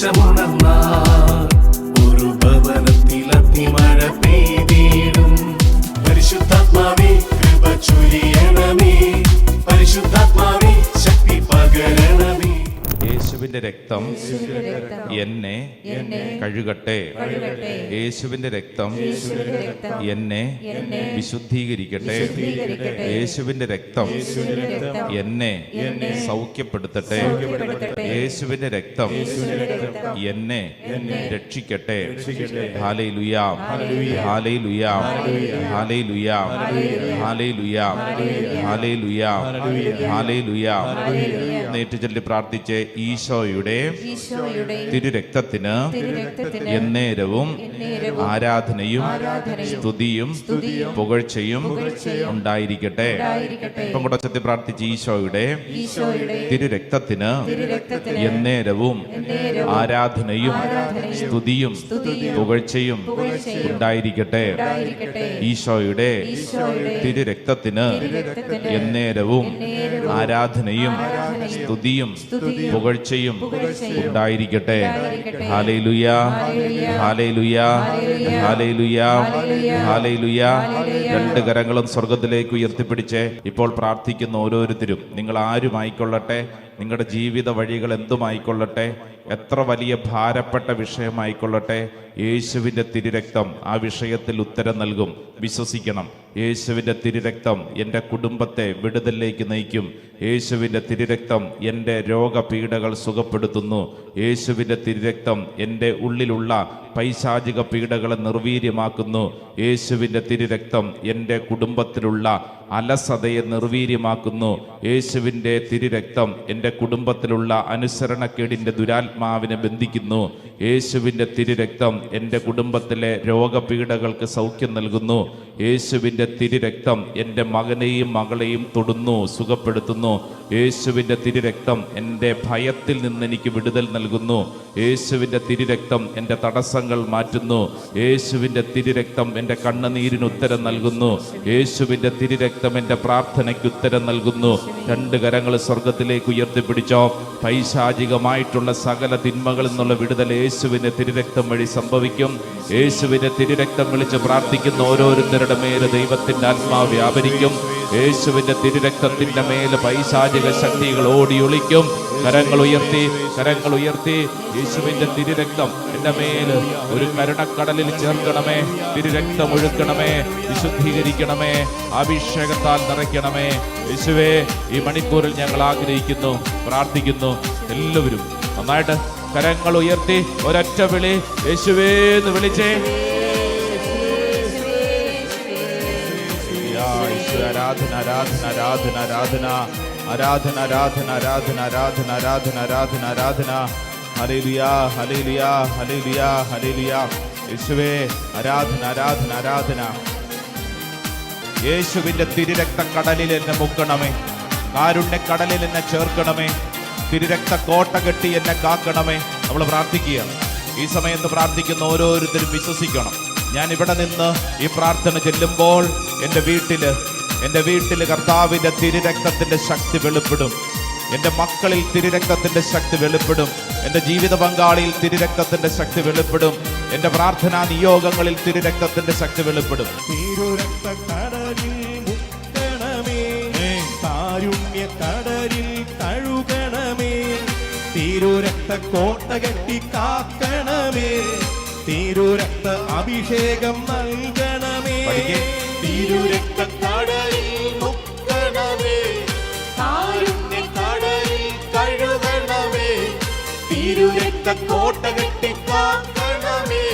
ദേശമുണർന്നാൽ ഒരു ഭവനത്തിൽ അഗ്നിമഴ പെയ്തിടും. പരിശുദ്ധാത്മാവേ കൃപ ചൊരിയണമേ, പരിശുദ്ധാത്മാവേ ശക്തി പകരണമേ. യേശുവിന്റെ രക്തം എന്നെ കഴുകട്ടെ. യേശുവിന്റെ രക്തം എന്നെ വിശുദ്ധീകരിക്കട്ടെ. യേശുവിന്റെ രക്തം എന്നെ സൗഖ്യപ്പെടുത്തട്ടെ. യേശുവിന്റെ രക്തം എന്നെ രക്ഷിക്കട്ടെ. Hallelujah, hallelujah, hallelujah, hallelujah, hallelujah, hallelujah. നേറ്റുചൊല്ലി പ്രാർത്ഥിച്ച് ഈശോയുടെ തിരുരക്തത്തിന് എന്നേരവും ആരാധനയും സ്തുതിയും പുകഴ്ചയും ഉണ്ടായിരിക്കട്ടെ. ഇപ്പം കൂടെ ചൊല്ലി പ്രാർത്ഥിച്ച് ഈശോയുടെ തിരുരക്തത്തിന് എന്നേരവും ആരാധനയും സ്തുതിയും പുകഴ്ചയും ഉണ്ടായിരിക്കട്ടെ. ഈശോയുടെ തിരുരക്തത്തിന് എന്നേരവും ആരാധനയും സ്തുതിയും പുകഴ്ചയും ഉണ്ടായിരിക്കട്ടെ. Hallelujah, hallelujah, hallelujah, hallelujah. രണ്ട് കരങ്ങളും സ്വർഗത്തിലേക്ക് ഉയർത്തിപ്പിടിച്ച് ഇപ്പോൾ പ്രാർത്ഥിക്കുന്ന ഓരോരുത്തരും, നിങ്ങൾ ആരുമായിക്കൊള്ളട്ടെ, നിങ്ങളുടെ ജീവിത വഴികൾ എന്തുമായിക്കൊള്ളട്ടെ, എത്ര വലിയ ഭാരപ്പെട്ട വിഷയമായിക്കൊള്ളട്ടെ, യേശുവിൻ്റെ തിരുരക്തം ആ വിഷയത്തിൽ ഉത്തരം നൽകും. വിശ്വസിക്കണം. യേശുവിൻ്റെ തിരുരക്തം എൻ്റെ കുടുംബത്തെ വിടുതലിലേക്ക് നയിക്കും. യേശുവിൻ്റെ തിരുരക്തം എൻ്റെ രോഗപീഠകൾ സുഖപ്പെടുത്തുന്നു. യേശുവിൻ്റെ തിരുരക്തം എൻ്റെ ഉള്ളിലുള്ള പൈശാചിക പീഡകളെ നിർവീര്യമാക്കുന്നു. യേശുവിൻ്റെ തിരുരക്തം എൻ്റെ കുടുംബത്തിലുള്ള അലസതയെ നിർവീര്യമാക്കുന്നു. യേശുവിൻ്റെ തിരുരക്തം എൻ്റെ കുടുംബത്തിലുള്ള അനുസരണക്കേടിൻ്റെ ദുരാത്മാവിനെ ബന്ധിക്കുന്നു. യേശുവിൻ്റെ തിരുരക്തം എൻ്റെ കുടുംബത്തിലെ രോഗപീഠകൾക്ക് സൗഖ്യം നൽകുന്നു. യേശുവിൻ്റെ തിരുരക്തം എൻ്റെ മകനെയും മകളെയും തൊടുന്നു, സുഖപ്പെടുത്തുന്നു. യേശുവിൻ്റെ തിരുരക്തം എൻ്റെ ഭയത്തിൽ നിന്ന് എനിക്ക് വിടുതൽ നൽകുന്നു. യേശുവിൻ്റെ തിരുരക്തം എൻ്റെ തടസ്സങ്ങൾ മാറ്റുന്നു. യേശുവിൻ്റെ തിരുരക്തം എൻ്റെ കണ്ണുനീരിന് ഉത്തരം നൽകുന്നു. യേശുവിൻ്റെ തിരുരക്തം എൻ്റെ പ്രാർത്ഥനയ്ക്ക് ഉത്തരം നൽകുന്നു. രണ്ട് കരങ്ങൾ സ്വർഗത്തിലേക്ക് ഉയർത്തിപ്പിടിച്ചോ. പൈശാചികമായിട്ടുള്ള സകല തിന്മകളിൽ നിന്നുള്ള വിടുതൽ യേശുവിൻ്റെ തിരുരക്തം വഴി സംഭവിക്കും. യേശുവിൻ്റെ തിരുരക്തം വിളിച്ച് പ്രാർത്ഥിക്കുന്ന ഓരോരുത്തരുടെ മേൽ ദൈവത്തിൻ്റെ ആത്മാവ് വ്യാപരിക്കും. യേശുവിൻ്റെ തിരുരക്തത്തിൻ്റെ മേൽ പൈശാചിക ശക്തികൾ ഓടിയൊളിക്കും. കരങ്ങൾ ഉയർത്തി, കരങ്ങൾ ഉയർത്തി. യേശുവിൻ്റെ തിരുരക്തം എൻ്റെ മേൽ ഒരു കരുണക്കടലിൽ ചേർക്കണമേ. തിരുരക്തം ഒഴുക്കണമേ, വിശുദ്ധീകരിക്കണമേ, അഭിഷേകത്താൽ നിറയ്ക്കണമേ. യേശുവേ, ഈ മണിക്കൂറിൽ ഞങ്ങൾ ആഗ്രഹിക്കുന്നു, പ്രാർത്ഥിക്കുന്നു. എല്ലാവരും നന്നായിട്ട് കരങ്ങൾ ഉയർത്തി ഒരൊറ്റ വിളി, യേശുവേ എന്ന് വിളിച്ചേ. ആരാധന, ആരാധന, ആരാധന, ആരാധന, ആരാധന, ആരാധന, ആരാധന, ആരാധന, ആരാധന, ആരാധന, ആരാധന. Hallelujah, hallelujah, hallelujah, hallelujah. യേശുവേ, ആരാധന, ആരാധന, ആരാധന. യേശുവിന്റെ തിരുരക്ത കടലിൽ എന്നെ മുക്കണമേ. കാരുണ്യക്കടലിൽ എന്നെ ചേർക്കണമേ. തിരുരക്ത കോട്ട കെട്ടി എന്നെ കാക്കണമേ. നമ്മൾ പ്രാർത്ഥിക്കുക. ഈ സമയത്ത് പ്രാർത്ഥിക്കുന്ന ഓരോരുത്തരും വിശ്വസിക്കണം. ഞാൻ ഇവിടെ നിന്ന് ഈ പ്രാർത്ഥന ചെല്ലുമ്പോൾ എൻ്റെ വീട്ടിൽ കർത്താവിൻ്റെ തിരുരക്തത്തിൻ്റെ ശക്തി വെളിപ്പെടും. എൻ്റെ മക്കളിൽ തിരുരക്തത്തിൻ്റെ ശക്തി വെളിപ്പെടും. എൻ്റെ ജീവിത പങ്കാളിയിൽ തിരുരക്തത്തിൻ്റെ ശക്തി വെളിപ്പെടും. എൻ്റെ പ്രാർത്ഥനാ നിയോഗങ്ങളിൽ തിരുരക്തത്തിൻ്റെ ശക്തി വെളിപ്പെടും. തിരുരക്തക്കടലിൽ മുക്കണമേ, കാരുണ്യക്കടലിൽ കഴുകണമേ. തിരുരക്ത കോട്ട കെട്ടി കാക്കണമേ. തിരുരക്ത അഭിഷേകം നൽകണമേ. തിരുരക്തക്കടലിൽ മുക്കണമേ, കാരുണ്യക്കടലിൽ കഴുകണമേ. തിരുരക്ത കോട്ട കെട്ടി കാക്കണമേ.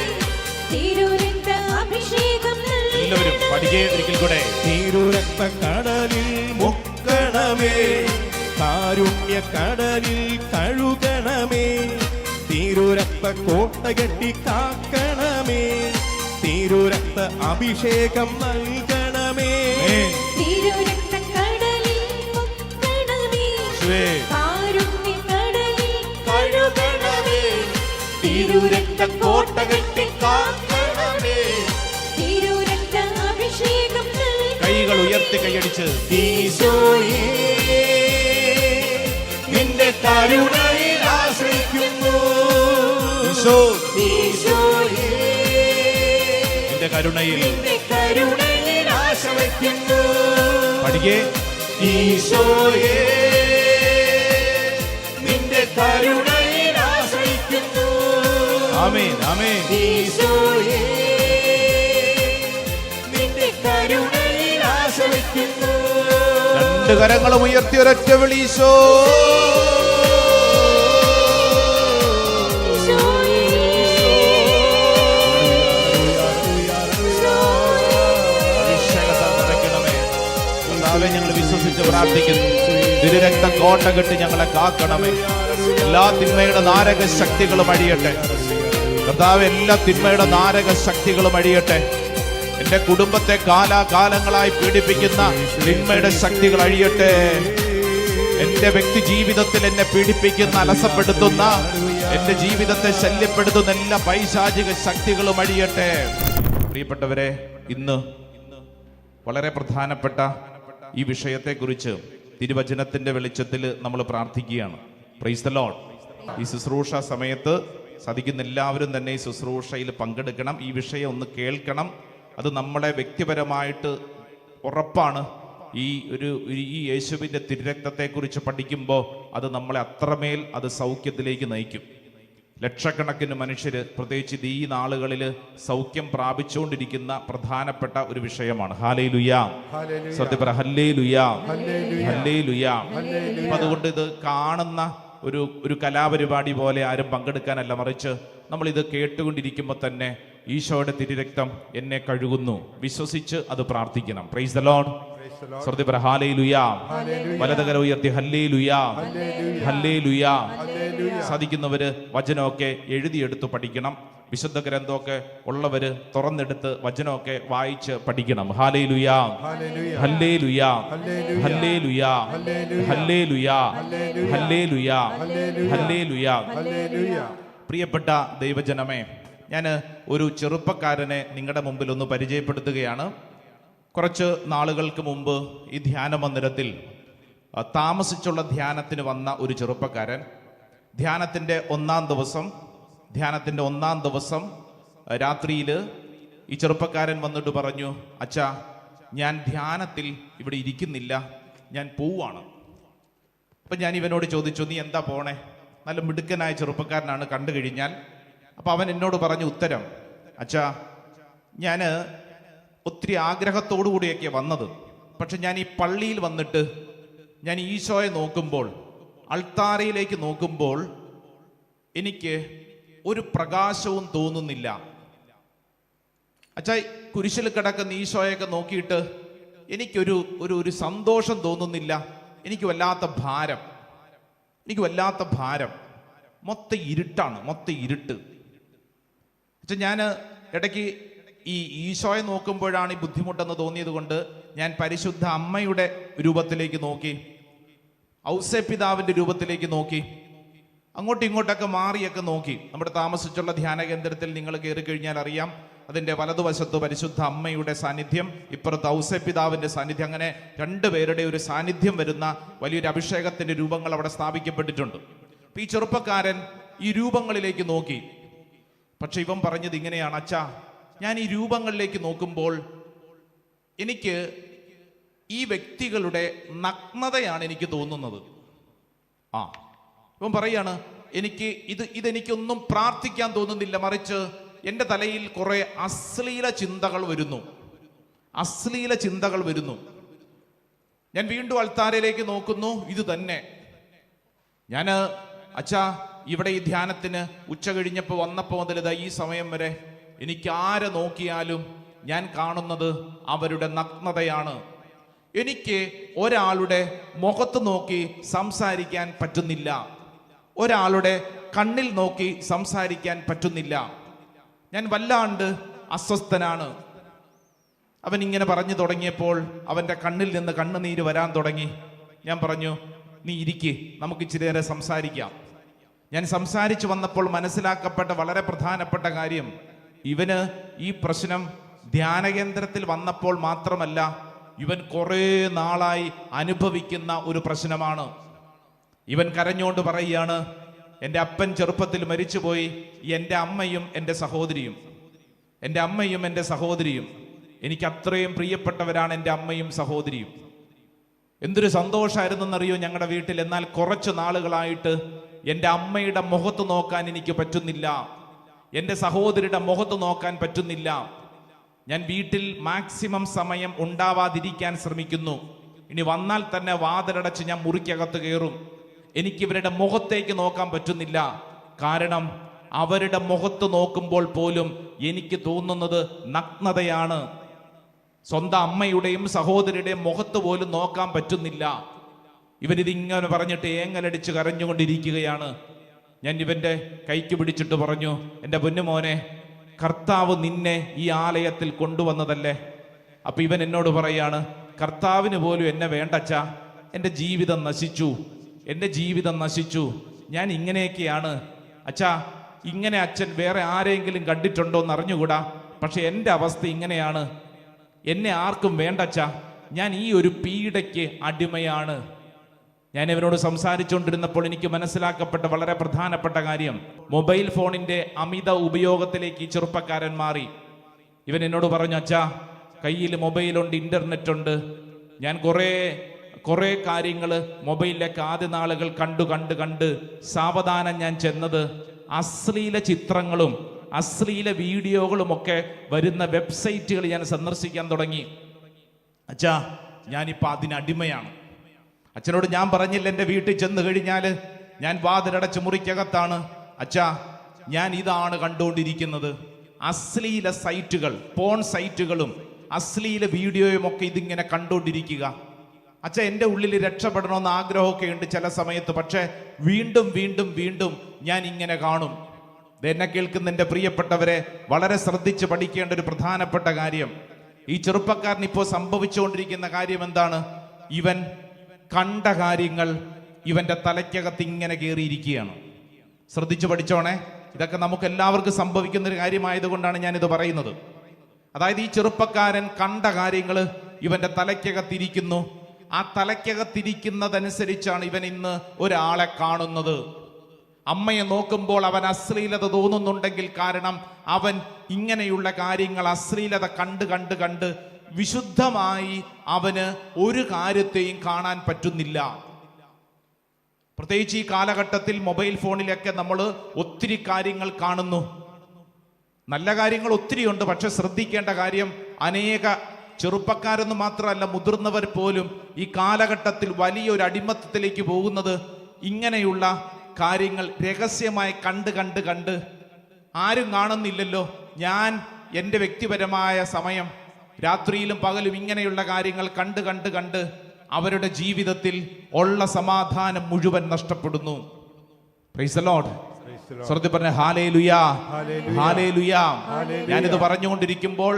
തിരുരക്ത അഭിഷേകം എല്ലാവരും പഠിക്കേ ഒരിക്കൽ കൂടെ. തിരുരക്തക്കടലിൽ മുക്കണമേ, കാരുണ്യക്കടലിൽ കഴുകണമേ. തിരുരക്ത കോട്ട കെട്ടി കാക്കണമേ. തിരുരക്ത അഭിഷേകം നൽകണമേ. തിരുരക്തക്കടലിൽ മുക്കണമേ, കാരുണ്യക്കടലിൽ കഴുകണമേ. തിരുരക്ത കോട്ട കെട്ടി കാക്കണമേ. തിരുരക്ത അഭിഷേകം നൽകണമേ. കൈകൾ ഉയർത്തി കൈയടിച്ച് ഈശോയേ, നിന്റെ കരുണയിൽ ആശ്രയിക്കുന്നു. കരുണയിൽ നിന്റെ കരുണയിൽ ആശ വയ്ക്കുന്നു. പഠിക്കേ. ഈശോയേ നിന്റെ കരുണയിൽ ആശ്രയിക്കുന്നു. ആമേൻ ആമേൻ. ഈശോയേ നിന്റെ കരുണയിൽ ആശ്രയിക്കുന്നു. രണ്ട് കരങ്ങളും ഉയർത്തി ഒരൊറ്റ വിളി. ഈശോ ഞങ്ങൾ വിശ്വസിച്ച് പ്രാർത്ഥിക്കുന്നു. തിരുരക്ത കോട്ട കെട്ടി ഞങ്ങളെ കാക്കണമേ. എല്ലാ തിന്മയുടെ നാരക ശക്തികളും അഴിയട്ടെ കർത്താവ്. എല്ലാ തിന്മയുടെ നാരക ശക്തികളും അഴിയട്ടെ. എന്റെ കുടുംബത്തെ കാലാകാലങ്ങളായി പീഡിപ്പിക്കുന്ന തിന്മയുടെ ശക്തികൾ അഴിയട്ടെ. എന്റെ വ്യക്തി ജീവിതത്തിൽ എന്നെ പീഡിപ്പിക്കുന്ന, അലസപ്പെടുത്തുന്ന, എന്റെ ജീവിതത്തെ ശല്യപ്പെടുത്തുന്ന എല്ലാ പൈശാചിക ശക്തികളും അഴിയട്ടെ. പ്രിയപ്പെട്ടവരെ, ഇന്ന് വളരെ പ്രധാനപ്പെട്ട ഈ വിഷയത്തെക്കുറിച്ച് തിരുവചനത്തിന്റെ വെളിച്ചത്തിൽ നമ്മൾ പ്രാർത്ഥിക്കുകയാണ്. Price the Lord. ഈ ശുശ്രൂഷ സമയത്ത് സാധിക്കുന്ന എല്ലാവരും തന്നെ ഈ ശുശ്രൂഷയിൽ പങ്കെടുക്കണം. ഈ വിഷയം ഒന്ന് കേൾക്കണം. അത് നമ്മളെ വ്യക്തിപരമായിട്ട് ഉറപ്പാണ്. ഈ യേശുവിൻ്റെ തിരുരക്തത്തെക്കുറിച്ച് പഠിക്കുമ്പോൾ അത് നമ്മളെ അത്രമേൽ അത് സൗഖ്യത്തിലേക്ക് നയിക്കും. ലക്ഷക്കണക്കിന് മനുഷ്യർ, പ്രത്യേകിച്ച് ഈ നാളുകളിൽ സൗഖ്യം പ്രാപിച്ചുകൊണ്ടിരിക്കുന്ന പ്രധാനപ്പെട്ട ഒരു വിഷയമാണ്. ഹല്ലേലൂയാ. സത്യം പറ, ഹല്ലേലൂയാ, ഹല്ലേലൂയാ. അതുകൊണ്ട് ഇത് കാണുന്ന ഒരു കലാപരിപാടി പോലെ ആരും പങ്കെടുക്കാനല്ല, മറിച്ച് നമ്മൾ ഇത് കേട്ടുകൊണ്ടിരിക്കുമ്പോൾ തന്നെ ഈശോയുടെ തിരുരക്തം എന്നെ കഴുകുന്നു വിശ്വസിച്ച് അത് പ്രാർത്ഥിക്കണം. Praise the Lord. ശ്രുതിപര ഹല്ലേലൂയാ. വലതുകര ഉയർത്തി ഹല്ലേലൂയാ, ഹല്ലേലൂയാ. സാധിക്കുന്നവര് വചനമൊക്കെ എഴുതിയെടുത്ത് പഠിക്കണം. വിശുദ്ധ ഗ്രന്ഥമൊക്കെ ഉള്ളവര് തുറന്നെടുത്ത് വചനമൊക്കെ വായിച്ച് പഠിക്കണം. ഹല്ലേലൂയാ, ഹല്ലേലൂയാ, ഹല്ലേലൂയാ, ഹല്ലേലൂയാ, ഹല്ലേലൂയാ, ഹല്ലേലൂയാ. പ്രിയപ്പെട്ട ദൈവജനമേ, ഞാൻ ഒരു ചെറുപ്പക്കാരനെ നിങ്ങളുടെ മുമ്പിൽ ഒന്ന് പരിചയപ്പെടുത്തുകയാണ്. കുറച്ച് നാളുകൾക്ക് മുമ്പ് ഈ ധ്യാന മന്ദിരത്തിൽ താമസിച്ചുള്ള ധ്യാനത്തിന് വന്ന ഒരു ചെറുപ്പക്കാരൻ ധ്യാനത്തിൻ്റെ ഒന്നാം ദിവസം രാത്രിയിൽ ഈ ചെറുപ്പക്കാരൻ വന്നിട്ട് പറഞ്ഞു, അച്ഛാ, ഞാൻ ധ്യാനത്തിൽ ഇവിടെ ഇരിക്കുന്നില്ല, ഞാൻ പോവാണ്. അപ്പം ഞാൻ ഇവനോട് ചോദിച്ചു, നീ എന്താ പോണേ? നല്ല മിടുക്കനായ ചെറുപ്പക്കാരനാണ് കണ്ടു കഴിഞ്ഞാൽ. അപ്പം അവൻ എന്നോട് പറഞ്ഞു ഉത്തരം, അച്ഛാ, ഞാൻ ഒത്തിരി ആഗ്രഹത്തോടു കൂടിയൊക്കെ വന്നത്, പക്ഷെ ഞാൻ ഈ പള്ളിയിൽ വന്നിട്ട് ഞാൻ ഈശോയെ നോക്കുമ്പോൾ, അൾത്താരയിലേക്ക് നോക്കുമ്പോൾ എനിക്ക് ഒരു പ്രകാശവും തോന്നുന്നില്ല. അച്ഛാ, കുരിശിൽ കിടക്കുന്ന ഈശോയൊക്കെ നോക്കിയിട്ട് എനിക്കൊരു സന്തോഷം തോന്നുന്നില്ല. എനിക്ക് വല്ലാത്ത ഭാരം. മൊത്തം ഇരുട്ടാണ്, മൊത്തം ഇരുട്ട്. അച്ഛാ, ഞാൻ ഇടയ്ക്ക് ഈ ഈശോയെ നോക്കുമ്പോഴാണ് ഈ ബുദ്ധിമുട്ടെന്ന് തോന്നിയത് കൊണ്ട് ഞാൻ പരിശുദ്ധ അമ്മയുടെ രൂപത്തിലേക്ക് നോക്കി, ഔസേപ്പിതാവിൻ്റെ രൂപത്തിലേക്ക് നോക്കി, അങ്ങോട്ടും ഇങ്ങോട്ടൊക്കെ മാറിയൊക്കെ നോക്കി. നമ്മുടെ താമസിച്ചുള്ള ധ്യാന കേന്ദ്രത്തിൽ നിങ്ങൾ കയറി കഴിഞ്ഞാൽ അറിയാം, അതിൻ്റെ വലതുവശത്ത് പരിശുദ്ധ അമ്മയുടെ സാന്നിധ്യം, ഇപ്പുറത്ത് ഔസേപ്പിതാവിൻ്റെ സാന്നിധ്യം, അങ്ങനെ രണ്ടുപേരുടെ ഒരു സാന്നിധ്യം വരുന്ന വലിയൊരു അഭിഷേകത്തിൻ്റെ രൂപങ്ങൾ അവിടെ സ്ഥാപിക്കപ്പെട്ടിട്ടുണ്ട്. അപ്പം ഈ ചെറുപ്പക്കാരൻ ഈ രൂപങ്ങളിലേക്ക് നോക്കി. പക്ഷെ ഇവൻ പറഞ്ഞത് ഇങ്ങനെയാണ്, അച്ഛാ, ഞാൻ ഈ രൂപങ്ങളിലേക്ക് നോക്കുമ്പോൾ എനിക്ക് ഈ വ്യക്തികളുടെ നഗ്നതയാണ് എനിക്ക് തോന്നുന്നത്. ഇവൻ പറയാണ്, ഇതെനിക്കൊന്നും പ്രാർത്ഥിക്കാൻ തോന്നുന്നില്ല, മറിച്ച് എൻ്റെ തലയിൽ കുറെ അശ്ലീല ചിന്തകൾ വരുന്നു. ഞാൻ വീണ്ടും അൾത്താരയിലേക്ക് നോക്കുന്നു, ഇത് തന്നെ. ഞാൻ അച്ഛാ, ഇവിടെ ഈ ധ്യാനത്തിന് ഉച്ച കഴിഞ്ഞപ്പോൾ വന്നപ്പോൾ മുതൽ ഈ സമയം വരെ എനിക്ക് ആരെ നോക്കിയാലും ഞാൻ കാണുന്നത് അവരുടെ നഗ്നതയാണ്. എനിക്ക് ഒരാളുടെ മുഖത്ത് നോക്കി സംസാരിക്കാൻ പറ്റുന്നില്ല, ഒരാളുടെ കണ്ണിൽ നോക്കി സംസാരിക്കാൻ പറ്റുന്നില്ല. ഞാൻ വല്ലാണ്ട് അസ്വസ്ഥനാണ്. അവൻ ഇങ്ങനെ പറഞ്ഞു തുടങ്ങിയപ്പോൾ അവൻ്റെ കണ്ണിൽ നിന്ന് കണ്ണുനീര് വരാൻ തുടങ്ങി. ഞാൻ പറഞ്ഞു, നീ ഇരിക്ക്, നമുക്ക് ഇച്ചിരി നേരം സംസാരിക്കാം. ഞാൻ സംസാരിച്ചു വന്നപ്പോൾ മനസ്സിലാക്കപ്പെട്ട വളരെ പ്രധാനപ്പെട്ട കാര്യം, ഇവന് ഈ പ്രശ്നം ധ്യാനകേന്ദ്രത്തിൽ വന്നപ്പോൾ മാത്രമല്ല, ഇവൻ കുറേ നാളായി അനുഭവിക്കുന്ന ഒരു പ്രശ്നമാണ്. ഇവൻ കരഞ്ഞുകൊണ്ട് പറയുകയാണ്, എൻ്റെ അപ്പൻ ചെറുപ്പത്തിൽ മരിച്ചുപോയി, എൻ്റെ അമ്മയും എൻ്റെ സഹോദരിയും. എൻ്റെ അമ്മയും എൻ്റെ സഹോദരിയും, എനിക്ക് അത്രയും പ്രിയപ്പെട്ടവരാണ് എൻ്റെ അമ്മയും സഹോദരിയും. എന്തൊരു സന്തോഷമായിരുന്നെന്നറിയോ ഞങ്ങളുടെ വീട്ടിൽ. എന്നാൽ കുറച്ച് നാളുകളായിട്ട് എൻ്റെ അമ്മയുടെ മുഖത്ത് നോക്കാൻ എനിക്ക് പറ്റുന്നില്ല, എൻ്റെ സഹോദരിയുടെ മുഖത്ത് നോക്കാൻ പറ്റുന്നില്ല. ഞാൻ വീട്ടിൽ മാക്സിമം സമയം ഉണ്ടാവാതിരിക്കാൻ ശ്രമിക്കുന്നു. ഇനി വന്നാൽ തന്നെ വാതിലടച്ച് ഞാൻ മുറിക്കകത്ത് കയറും. എനിക്ക് ഇവരുടെ മുഖത്തേക്ക് നോക്കാൻ പറ്റുന്നില്ല. കാരണം അവരുടെ മുഖത്ത് നോക്കുമ്പോൾ പോലും എനിക്ക് തോന്നുന്നത് നഗ്നതയാണ്. സ്വന്തം അമ്മയുടെയും സഹോദരിയുടെയും മുഖത്ത് പോലും നോക്കാൻ പറ്റുന്നില്ല. ഇവരിതിങ്ങനെ പറഞ്ഞിട്ട് ഏങ്ങലടിച്ച് കരഞ്ഞുകൊണ്ടിരിക്കുകയാണ്. ഞാൻ ഇവന്റെ കൈക്ക് പിടിച്ചിട്ട് പറഞ്ഞു, എൻ്റെ പൊന്നുമോനെ, കർത്താവ് നിന്നെ ഈ ആലയത്തിൽ കൊണ്ടുവന്നതല്ലേ? അപ്പൊ ഇവൻ എന്നോട് പറയാണ്, കർത്താവിന് പോലും എന്നെ വേണ്ടച്ചാ, എൻ്റെ ജീവിതം നശിച്ചു, എൻ്റെ ജീവിതം നശിച്ചു, ഞാൻ ഇങ്ങനെയൊക്കെയാണ് അച്ഛാ. ഇങ്ങനെ അച്ഛൻ വേറെ ആരെങ്കിലും കണ്ടിട്ടുണ്ടോ എന്ന് അറിഞ്ഞുകൂടാ, പക്ഷെ എൻ്റെ അവസ്ഥ ഇങ്ങനെയാണ്, എന്നെ ആർക്കും വേണ്ടച്ചാ, ഞാൻ ഈ ഒരു പീഡയ്ക്ക് അടിമയാണ്. ഞാൻ ഇവരോട് സംസാരിച്ചുകൊണ്ടിരുന്നപ്പോൾ എനിക്ക് മനസ്സിലാക്കപ്പെട്ട വളരെ പ്രധാനപ്പെട്ട കാര്യം, മൊബൈൽ ഫോണിന്റെ അമിത ഉപയോഗത്തിലേക്ക് ഈ ചെറുപ്പക്കാരൻ മാറി. ഇവൻ എന്നോട് പറഞ്ഞു, അച്ഛാ കയ്യിൽ മൊബൈലുണ്ട്, ഇന്റർനെറ്റ് ഉണ്ട്. ഞാൻ കുറേ കാര്യങ്ങൾ മൊബൈലിലേക്ക് ആദ്യ നാളുകൾ കണ്ട് സാവധാനം ഞാൻ ചെന്നത് അശ്ലീല ചിത്രങ്ങളും അശ്ലീല വീഡിയോകളും ഒക്കെ വരുന്ന വെബ്സൈറ്റുകൾ ഞാൻ സന്ദർശിക്കാൻ തുടങ്ങി. അച്ഛാ ഞാനിപ്പോൾ അതിനടിമയാണ്. അച്ഛനോട് ഞാൻ പറഞ്ഞില്ല, എൻ്റെ വീട്ടിൽ ചെന്ന് കഴിഞ്ഞാൽ ഞാൻ വാതിലടച്ച് മുറിക്കകത്താണ്. അച്ഛാ ഞാൻ ഇതാണ് കണ്ടുകൊണ്ടിരിക്കുന്നത്, അശ്ലീല സൈറ്റുകൾ, പോൺ സൈറ്റുകളും അശ്ലീല വീഡിയോയും ഒക്കെ ഇതിങ്ങനെ കണ്ടുകൊണ്ടിരിക്കുക. അച്ഛാ എൻ്റെ ഉള്ളിൽ രക്ഷപ്പെടണമെന്ന് ആഗ്രഹമൊക്കെ ഉണ്ട് ചില സമയത്ത്, പക്ഷെ വീണ്ടും വീണ്ടും വീണ്ടും ഞാൻ ഇങ്ങനെ കാണും. എന്നെ കേൾക്കുന്ന എൻ്റെ പ്രിയപ്പെട്ടവരെ, വളരെ ശ്രദ്ധിച്ച് പഠിക്കേണ്ട ഒരു പ്രധാനപ്പെട്ട കാര്യം, ഈ ചെറുപ്പക്കാരൻ ഇപ്പോൾ സംഭവിച്ചുകൊണ്ടിരിക്കുന്ന കാര്യം എന്താണ്? ഇവൻ കണ്ട കാര്യങ്ങൾ ഇവന്റെ തലയ്ക്കകത്ത് ഇങ്ങനെ കയറിയിരിക്കുകയാണ്. ശ്രദ്ധിച്ചു പഠിച്ചോണേ, ഇതൊക്കെ നമുക്ക് എല്ലാവർക്കും സംഭവിക്കുന്ന ഒരു കാര്യമായതുകൊണ്ടാണ് ഞാനിത് പറയുന്നത്. അതായത് ഈ ചെറുപ്പക്കാരൻ കണ്ട കാര്യങ്ങൾ ഇവന്റെ തലയ്ക്കകത്തിരിക്കുന്നു. ആ തലയ്ക്കകത്തിരിക്കുന്നതനുസരിച്ചാണ് ഇവൻ ഇന്ന് ഒരാളെ കാണുന്നത്. അമ്മയെ നോക്കുമ്പോൾ അവൻ അശ്ലീലത തോന്നുന്നുണ്ടെങ്കിൽ കാരണം അവൻ ഇങ്ങനെയുള്ള കാര്യങ്ങൾ അശ്ലീലത കണ്ട് വിശുദ്ധമായി അവന് ഒരു കാര്യത്തെയും കാണാൻ പറ്റുന്നില്ല. പ്രത്യേകിച്ച് ഈ കാലഘട്ടത്തിൽ മൊബൈൽ ഫോണിലൊക്കെ നമ്മൾ ഒത്തിരി കാര്യങ്ങൾ കാണുന്നു. നല്ല കാര്യങ്ങൾ ഒത്തിരിയുണ്ട്, പക്ഷെ ശ്രദ്ധിക്കേണ്ട കാര്യം, അനേക ചെറുപ്പക്കാരെന്ന് മാത്രമല്ല മുതിർന്നവർ പോലും ഈ കാലഘട്ടത്തിൽ വലിയൊരു അടിമത്തത്തിലേക്ക് പോകുന്നത് ഇങ്ങനെയുള്ള കാര്യങ്ങൾ രഹസ്യമായി കണ്ട് ആരും കാണുന്നില്ലല്ലോ. ഞാൻ എൻ്റെ വ്യക്തിപരമായ സമയം രാത്രിയിലും പകലും ഇങ്ങനെയുള്ള കാര്യങ്ങൾ കണ്ട് അവരുടെ ജീവിതത്തിൽ ഉള്ള സമാധാനം മുഴുവൻ നഷ്ടപ്പെടുന്നു. Price the Lord. ശ്രദ്ധ പറഞ്ഞ ഹല്ലേലൂയാ, ഹല്ലേലൂയാ. ഞാനിത് പറഞ്ഞുകൊണ്ടിരിക്കുമ്പോൾ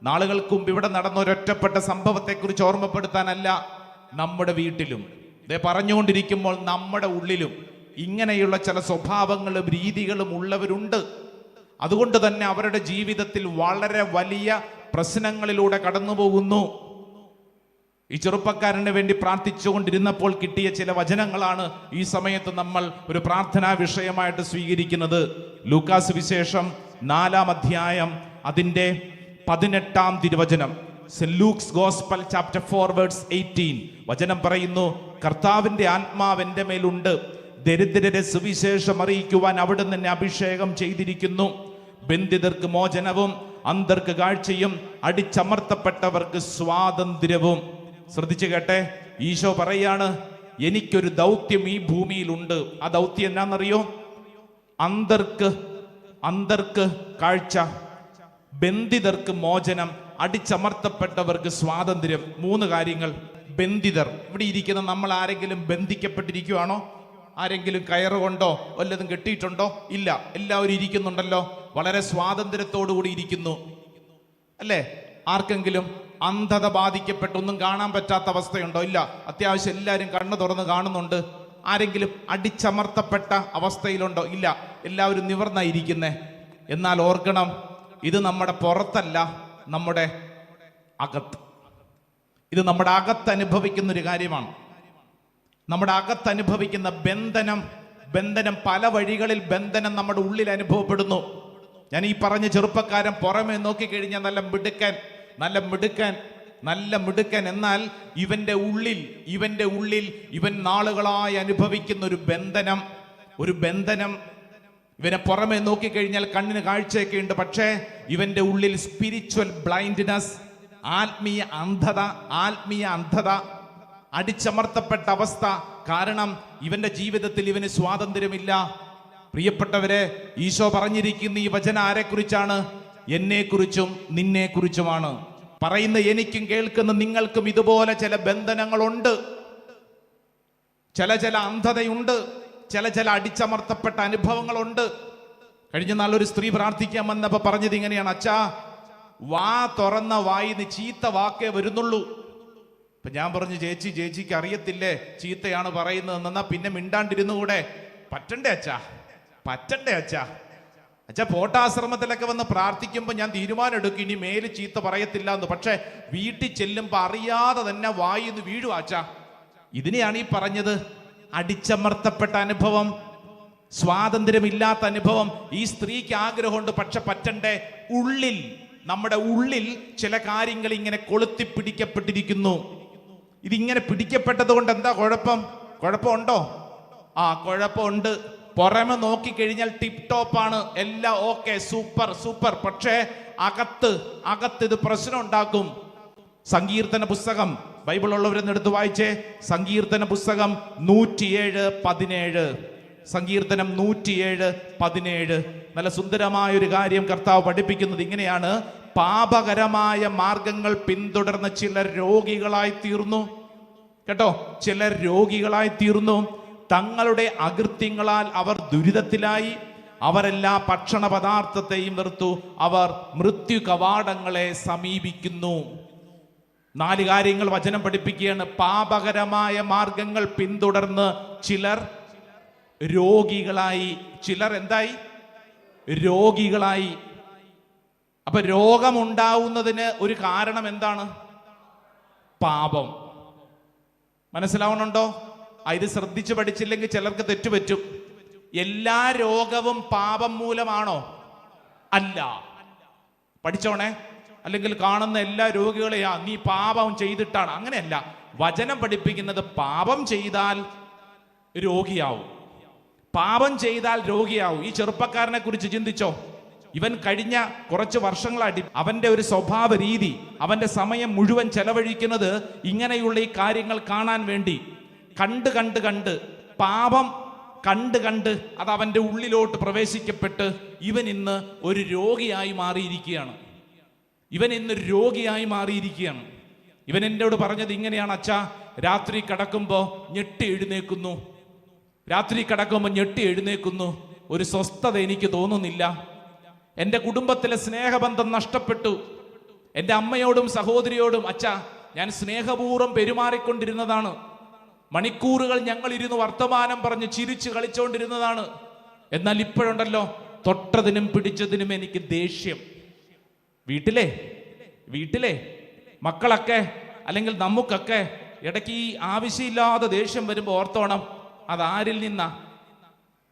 നാളുകൾക്ക് മുമ്പ് ഇവിടെ നടന്ന ഒരൊറ്റപ്പെട്ട സംഭവത്തെക്കുറിച്ച് ഓർമ്മപ്പെടുത്താനല്ല, നമ്മുടെ വീട്ടിലും പറഞ്ഞുകൊണ്ടിരിക്കുമ്പോൾ നമ്മുടെ ഉള്ളിലും ഇങ്ങനെയുള്ള ചില സ്വഭാവങ്ങളും രീതികളും ഉള്ളവരുണ്ട്. അതുകൊണ്ട് തന്നെ അവരുടെ ജീവിതത്തിൽ വളരെ വലിയ പ്രശ്നങ്ങളിലൂടെ കടന്നു പോകുന്നു. ഈ ചെറുപ്പക്കാരന് വേണ്ടി പ്രാർത്ഥിച്ചുകൊണ്ടിരുന്നപ്പോൾ കിട്ടിയ ചില വചനങ്ങളാണ് ഈ സമയത്ത് നമ്മൾ ഒരു പ്രാർത്ഥനാ വിഷയമായിട്ട് സ്വീകരിക്കുന്നത്. ലൂക്കാസ് വിശേഷം 4-ാം അധ്യായം അതിൻ്റെ 18-ാം തിരുവചനം. സെന്റ് ലൂക്സ് ഗോസ്പൽ ചാപ്റ്റർ 4:18 വചനം പറയുന്നു, കർത്താവിന്റെ ആത്മാവ് എൻ്റെ മേലുണ്ട്, ദരിദ്രരെ സുവിശേഷം അറിയിക്കുവാൻ അവിടുന്ന് എന്നെ അഭിഷേകം ചെയ്തിരിക്കുന്നു. ബന്ധിതർക്ക് മോചനവും അന്ധർക്ക് കാഴ്ചയും അടിച്ചമർത്തപ്പെട്ടവർക്ക് സ്വാതന്ത്ര്യവും. ശ്രദ്ധിച്ചു കേട്ടെ, ഈശോ പറയാണ്, എനിക്കൊരു ദൗത്യം ഈ ഭൂമിയിലുണ്ട്. ആ ദൗത്യം എന്നാന്നറിയോ? അന്ധർക്ക് കാഴ്ച, ബന്ധിതർക്ക് മോചനം, അടിച്ചമർത്തപ്പെട്ടവർക്ക് സ്വാതന്ത്ര്യം. 3 കാര്യങ്ങൾ. ബന്ധിതർ, ഇവിടെ ഇരിക്കുന്ന നമ്മൾ ആരെങ്കിലും ബന്ധിക്കപ്പെട്ടിരിക്കുവാണോ? ആരെങ്കിലും കയറുകൊണ്ടോ വല്ലതും കെട്ടിയിട്ടുണ്ടോ? ഇല്ല, എല്ലാവരും ഇരിക്കുന്നുണ്ടല്ലോ, വളരെ സ്വാതന്ത്ര്യത്തോടു കൂടി ഇരിക്കുന്നു അല്ലേ? ആർക്കെങ്കിലും അന്ധത ബാധിക്കപ്പെട്ടൊന്നും കാണാൻ പറ്റാത്ത അവസ്ഥയുണ്ടോ? ഇല്ല, അത്യാവശ്യം എല്ലാവരും കണ്ണു തുറന്ന് കാണുന്നുണ്ട്. ആരെങ്കിലും അടിച്ചമർത്തപ്പെട്ട അവസ്ഥയിലുണ്ടോ? ഇല്ല, എല്ലാവരും നിവർന്നായിരിക്കുന്നേ. എന്നാൽ ഓർക്കണം, ഇത് നമ്മുടെ പുറത്തല്ല, നമ്മുടെ അകത്ത്. ഇത് നമ്മുടെ അകത്ത് അനുഭവിക്കുന്ന ഒരു കാര്യമാണ്. നമ്മുടെ അകത്ത് അനുഭവിക്കുന്ന ബന്ധനം പല വഴികളിൽ ബന്ധനം നമ്മുടെ ഉള്ളിൽ അനുഭവപ്പെടുന്നു. ഞാൻ ഈ പറഞ്ഞ ചെറുപ്പക്കാരൻ പുറമെ നോക്കിക്കഴിഞ്ഞാൽ നല്ല മിടുക്കൻ, എന്നാൽ ഇവന്റെ ഉള്ളിൽ ഇവൻ നാളുകളായി അനുഭവിക്കുന്ന ഒരു ബന്ധനം ഇവനെ പുറമെ നോക്കിക്കഴിഞ്ഞാൽ കണ്ണിന് കാഴ്ചയൊക്കെ ഉണ്ട്, പക്ഷേ ഇവന്റെ ഉള്ളിൽ സ്പിരിച്വൽ ബ്ലൈൻഡ്നെസ്, ആത്മീയ അന്ധത, അടിച്ചമർത്തപ്പെട്ട അവസ്ഥ. കാരണം ഇവന്റെ ജീവിതത്തിൽ ഇവന് സ്വാതന്ത്ര്യമില്ല. പ്രിയപ്പെട്ടവരെ, ഈശോ പറഞ്ഞിരിക്കുന്ന ഈ വചനം ആരെക്കുറിച്ചാണ്? എന്നെക്കുറിച്ചും നിന്നെക്കുറിച്ചുമാണ് പറയുന്ന. എനിക്കും കേൾക്കുന്ന നിങ്ങൾക്കും ഇതുപോലെ ചില ബന്ധനങ്ങളുണ്ട്, ചില അന്ധതയുണ്ട്, ചില അടിച്ചമർത്തപ്പെട്ട അനുഭവങ്ങളുണ്ട്. കഴിഞ്ഞ നാളൊരു സ്ത്രീ പ്രാർത്ഥിക്കാൻ വന്നപ്പോ പറഞ്ഞത് ഇങ്ങനെയാണ്: അച്ഛാ, വാ തുറന്ന വായിന്ന് ചീത്ത വാക്കേ വരുന്നുള്ളൂ. അപ്പൊ ഞാൻ പറഞ്ഞു, ചേച്ചിക്ക് അറിയത്തില്ലേ ചീത്തയാണ് പറയുന്നത്, എന്നാ പിന്നെ മിണ്ടാണ്ടിരുന്നുകൂടെ? പറ്റണ്ടേ അച്ഛാ, പോട്ടാശ്രമത്തിലൊക്കെ വന്ന് പ്രാർത്ഥിക്കുമ്പോൾ ഞാൻ തീരുമാനം എടുക്കും ഇനി മേല് ചീത്ത പറയത്തില്ല എന്ന്. പക്ഷെ വീട്ടിൽ ചെല്ലുമ്പോ അറിയാതെ തന്നെ വായിന്ന് വീഴും അച്ഛാ. ഇതിനെയാണ് ഈ പറഞ്ഞത് അടിച്ചമർത്തപ്പെട്ട അനുഭവം, സ്വാതന്ത്ര്യമില്ലാത്ത അനുഭവം. ഈ സ്ത്രീക്ക് ആഗ്രഹമുണ്ട്, പക്ഷെ പറ്റണ്ടേ. നമ്മുടെ ഉള്ളിൽ ചില കാര്യങ്ങൾ ഇങ്ങനെ കൊളുത്തി പിടിക്കപ്പെട്ടിരിക്കുന്നു. ഇതിങ്ങനെ പിടിക്കപ്പെട്ടത് കൊണ്ട് എന്താ കുഴപ്പമുണ്ടോ? കുഴപ്പമുണ്ട്. പുറമെ നോക്കിക്കഴിഞ്ഞാൽ ടിപ് ടോപ്പാണ്, എല്ലാം ഓക്കെ, സൂപ്പർ. പക്ഷേ അകത്ത് ഇത് പ്രശ്നം ഉണ്ടാക്കും. സങ്കീർത്തന പുസ്തകം, ബൈബിൾ ഉള്ളവരെന്ന് എടുത്ത് വായിച്ചേ. സങ്കീർത്തന പുസ്തകം 107:17. സങ്കീർത്തനം 107:17. നല്ല സുന്ദരമായ ഒരു കാര്യം കർത്താവ് പഠിപ്പിക്കുന്നത് ഇങ്ങനെയാണ്: പാപകരമായ മാർഗങ്ങൾ പിന്തുടർന്ന ചിലർ രോഗികളായി തീർന്നു. കേട്ടോ, ചിലർ രോഗികളായി തീർന്നു. തങ്ങളുടെ അകൃത്യങ്ങളാൽ അവർ ദുരിതത്തിലായി. അവരെല്ലാ ഭക്ഷണ പദാർത്ഥത്തെയും വെറുത്തു. അവർ മൃത്യു കവാടങ്ങളെ സമീപിക്കുന്നു. 4 കാര്യങ്ങൾ വചനം പഠിപ്പിക്കുകയാണ്. പാപകരമായ മാർഗങ്ങൾ പിന്തുടർന്ന് ചിലർ രോഗികളായി. ചിലർ എന്തായി? രോഗികളായി. അപ്പൊ രോഗമുണ്ടാവുന്നതിന് ഒരു കാരണം എന്താണ്? പാപം. മനസ്സിലാവണുണ്ടോ? ഇത് ശ്രദ്ധിച്ചു പഠിച്ചില്ലെങ്കിൽ ചിലർക്ക് തെറ്റുപറ്റും. എല്ലാ രോഗവും പാപം മൂലമാണോ? അല്ല. പഠിച്ചോണേ. അല്ലെങ്കിൽ കാണുന്ന എല്ലാ രോഗികളെയാ നീ പാപം ചെയ്തിട്ടാണ്, അങ്ങനെയല്ല. വചനം പഠിപ്പിക്കുന്നത് പാപം ചെയ്താൽ രോഗിയാവും. ഈ ചെറുപ്പക്കാരനെ കുറിച്ച് ചിന്തിച്ചോ. ഇവൻ കഴിഞ്ഞ കുറച്ച് വർഷങ്ങളായിട്ട് അവന്റെ ഒരു സ്വഭാവ രീതി, അവന്റെ സമയം മുഴുവൻ ചെലവഴിക്കുന്നത് ഇങ്ങനെയുള്ള ഈ കാര്യങ്ങൾ കാണാൻ വേണ്ടി. കണ്ട് പാപം കണ്ട് അത് അവന്റെ ഉള്ളിലോട്ട് പ്രവേശിക്കപ്പെട്ട് ഇവൻ ഇന്ന് ഒരു രോഗിയായി മാറിയിരിക്കുകയാണ്. ഇവൻ എന്നോട് പറഞ്ഞത് ഇങ്ങനെയാണ്: അച്ഛാ, രാത്രി കിടക്കുമ്പോൾ ഞെട്ടി എഴുന്നേക്കുന്നു. ഒരു സ്വസ്ഥത എനിക്ക് തോന്നുന്നില്ല. എൻ്റെ കുടുംബത്തിലെ സ്നേഹബന്ധം നഷ്ടപ്പെട്ടു. എൻ്റെ അമ്മയോടും സഹോദരിയോടും അച്ഛാ ഞാൻ സ്നേഹപൂർവ്വം പെരുമാറിക്കൊണ്ടിരുന്നതാണ്. മണിക്കൂറുകൾ ഞങ്ങൾ ഇരുന്ന് വർത്തമാനം പറഞ്ഞ് ചിരിച്ച് കളിച്ചുകൊണ്ടിരുന്നതാണ്. എന്നാൽ ഇപ്പോഴുണ്ടല്ലോ, തൊട്ടതിനും പിടിച്ചതിനും എനിക്ക് ദേഷ്യം. വീട്ടിലെ മക്കളൊക്കെ അല്ലെങ്കിൽ നമുക്കൊക്കെ ഇടയ്ക്ക് ഈ ആവശ്യമില്ലാതെ ദേഷ്യം വരുമ്പോൾ ഓർത്തോണം, അതാരിൽ നിന്നാ?